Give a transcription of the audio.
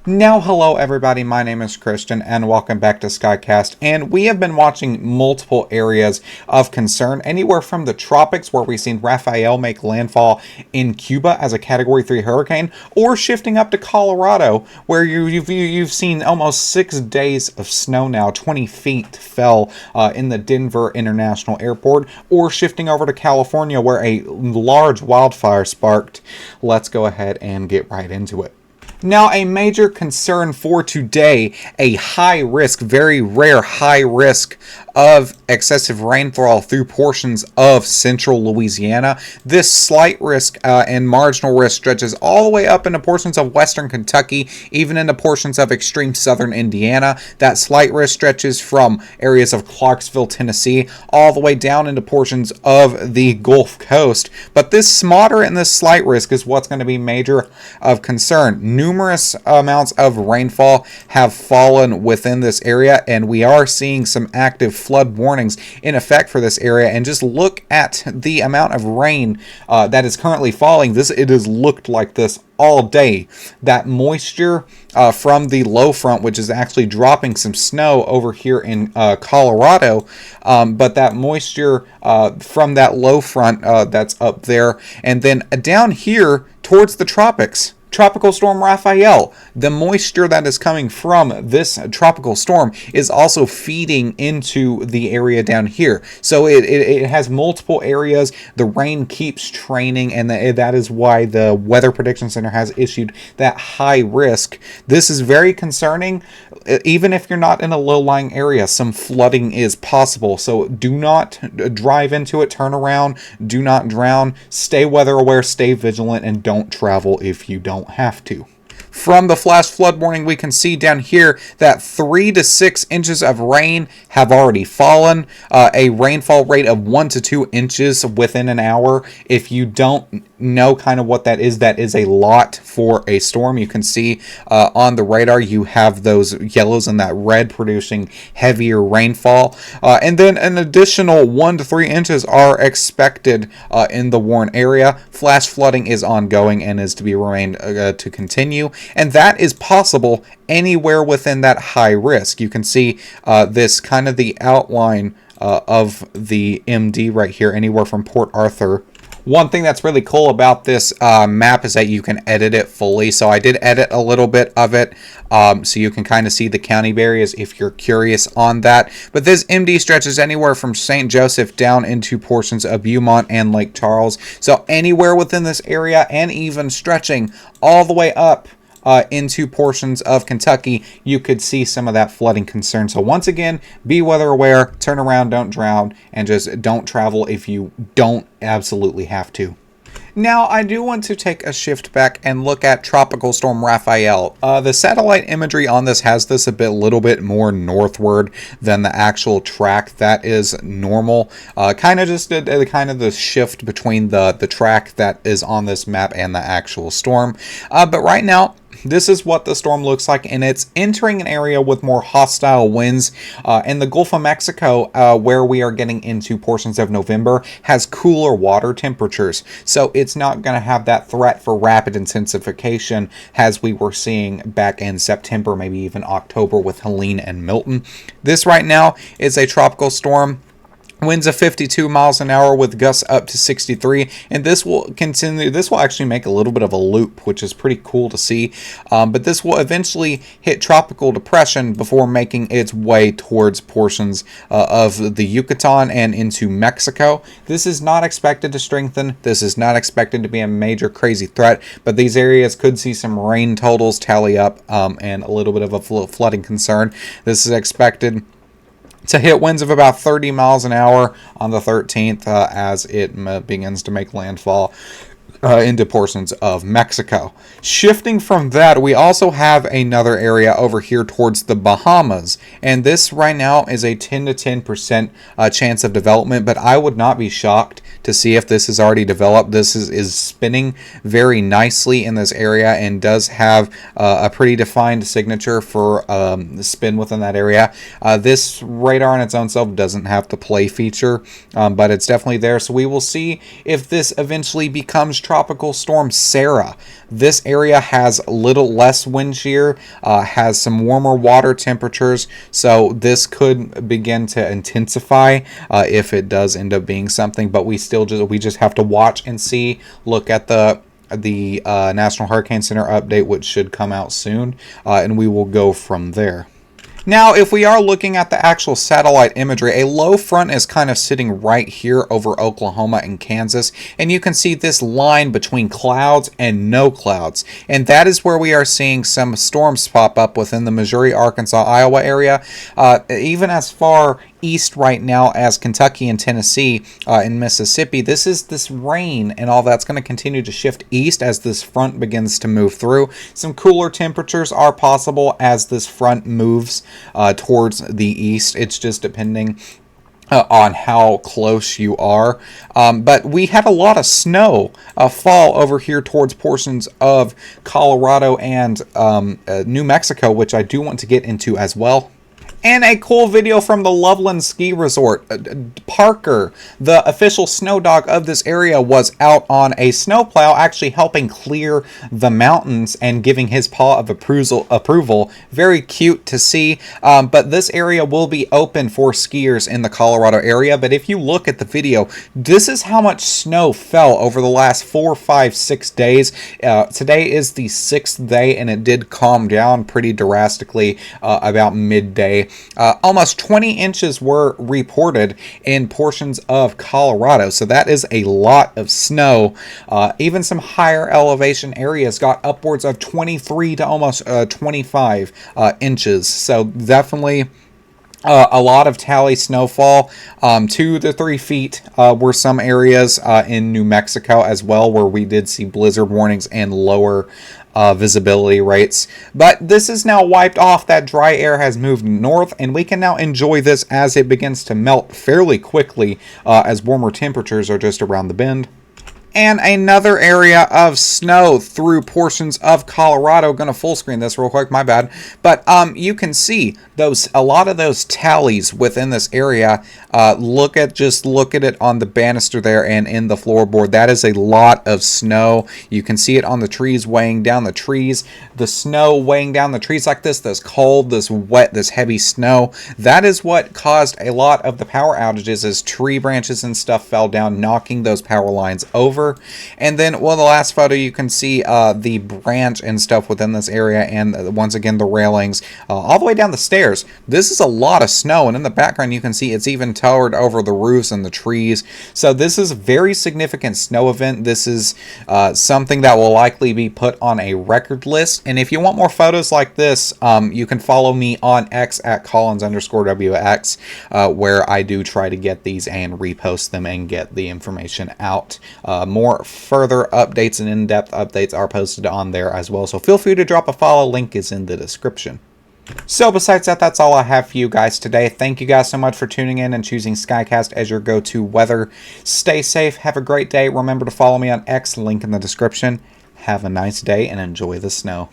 Now, hello everybody, my name is Christian and welcome back to Skycast, and we have been watching multiple areas of concern, anywhere from the tropics where we've seen Rafael make landfall in Cuba as a Category 3 hurricane, or shifting up to Colorado where you've seen almost 6 days of snow now. 20 feet fell in the Denver International Airport, or shifting over to California where a large wildfire sparked. Let's go ahead and get right into it. Now, a major concern for today, a high risk, very rare high risk of excessive rainfall through portions of central Louisiana. This slight risk and marginal risk stretches all the way up into portions of western Kentucky, even into portions of extreme southern Indiana. That slight risk stretches from areas of Clarksville, Tennessee, all the way down into portions of the Gulf Coast. But this moderate and this slight risk is what's going to be major of concern. Numerous amounts of rainfall have fallen within this area, and we are seeing some active flood warnings in effect for this area. And just look at the amount of rain that is currently falling. It has looked like this all day. That moisture from the low front, which is actually dropping some snow over here in Colorado, but that moisture from that low front that's up there, and then down here towards the tropics. Tropical Storm Rafael, the moisture that is coming from this tropical storm is also feeding into the area down here. So it has multiple areas. The rain keeps training, and that is why the Weather Prediction Center has issued that high risk. This is very concerning. Even if you're not in a low-lying area, some flooding is possible. So do not drive into it, turn around, do not drown, stay weather aware, stay vigilant, and don't travel if you don't have to. From the flash flood warning, we can see down here that 3 to 6 inches of rain have already fallen. A rainfall rate of 1 to 2 inches within an hour. If you don't know kind of what that is a lot for a storm. You can see on the radar you have those yellows and that red producing heavier rainfall. And then an additional 1 to 3 inches are expected in the Warren area. Flash flooding is ongoing and is to be remained to continue. And that is possible anywhere within that high risk. You can see this kind of the outline of the MD right here, anywhere from Port Arthur. One thing that's really cool about this map is that you can edit it fully. So I did edit a little bit of it so you can kind of see the county areas if you're curious on that. But this MD stretches anywhere from St. Joseph down into portions of Beaumont and Lake Charles. So anywhere within this area, and even stretching all the way up into portions of Kentucky, you could see some of that flooding concern. So once again, be weather aware, turn around, don't drown, and just don't travel if you don't absolutely have to. Now, I do want to take a shift back and look at Tropical Storm Rafael. The satellite imagery on this has this a little bit more northward than the actual track. That is normal. Kind of just the shift between the track that is on this map and the actual storm. But right now, this is what the storm looks like, and it's entering an area with more hostile winds. And the Gulf of Mexico, where we are getting into portions of November, has cooler water temperatures. So it's not going to have that threat for rapid intensification as we were seeing back in September, maybe even October with Helene and Milton. This right now is a tropical storm. Winds of 52 miles an hour with gusts up to 63, and this will continue. This will actually make a little bit of a loop, which is pretty cool to see. But this will eventually hit tropical depression before making its way towards portions of the Yucatan and into Mexico. This is not expected to strengthen. This is not expected to be a major crazy threat, but these areas could see some rain totals tally up and a little bit of a flooding concern. This is expected to hit winds of about 30 miles an hour on the 13th as it begins to make landfall into portions of Mexico. Shifting from that, we also have another area over here towards the Bahamas, and this right now is a 10 to 10% chance of development, but I would not be shocked to see if this is already developed. This is spinning very nicely in this area and does have a pretty defined signature for the spin within that area. This radar on its own self doesn't have the play feature, but it's definitely there. So we will see if this eventually becomes Tropical Storm Sarah. This area has a little less wind shear, has some warmer water temperatures, so this could begin to intensify if it does end up being something. But we just have to watch and see. Look at the National Hurricane Center update, which should come out soon, and we will go from there. Now, if we are looking at the actual satellite imagery, a low front is kind of sitting right here over Oklahoma and Kansas, and you can see this line between clouds and no clouds, and that is where we are seeing some storms pop up within the Missouri, Arkansas, Iowa area, even as far east right now as Kentucky and Tennessee and Mississippi. This rain and all that's going to continue to shift east as this front begins to move through. Some cooler temperatures are possible as this front moves towards the east. It's just depending on how close you are. But we had a lot of snow fall over here towards portions of Colorado and New Mexico, which I do want to get into as well. And a cool video from the Loveland Ski Resort. Parker, the official snow dog of this area, was out on a snowplow actually helping clear the mountains and giving his paw of approval. Very cute to see. But this area will be open for skiers in the Colorado area. But if you look at the video, this is how much snow fell over the last 4, 5, 6 days. Today is the 6th day, and it did calm down pretty drastically about midday. Almost 20 inches were reported in portions of Colorado, so that is a lot of snow. Even some higher elevation areas got upwards of 23 to almost 25 inches, so definitely a lot of tally snowfall. 2 to 3 feet were some areas in New Mexico as well, where we did see blizzard warnings and lower visibility rates. But this is now wiped off. That dry air has moved north, and we can now enjoy this as it begins to melt fairly quickly as warmer temperatures are just around the bend. And another area of snow through portions of Colorado. Going to full screen this real quick, my bad. But you can see a lot of those tallies within this area. Look at it on the banister there and in the floorboard. That is a lot of snow. You can see it on the trees weighing down the trees. The snow weighing down the trees like this cold, this wet, this heavy snow. That is what caused a lot of the power outages, as tree branches and stuff fell down, knocking those power lines over. And then, well, the last photo, you can see the branch and stuff within this area, and once again the railings all the way down the stairs. This is a lot of snow, and in the background you can see it's even towered over the roofs and the trees. So this is a very significant snow event. This is something that will likely be put on a record list. And if you want more photos like this, you can follow me on X at Collins_WX, where I do try to get these and repost them and get the information out. More further updates and in-depth updates are posted on there as well, so feel free to drop a follow. Link is in the description. So besides that, that's all I have for you guys today. Thank you guys so much for tuning in and choosing Skycast as your go-to weather. Stay safe, have a great day. Remember to follow me on X, link in the description. Have a nice day and enjoy the snow.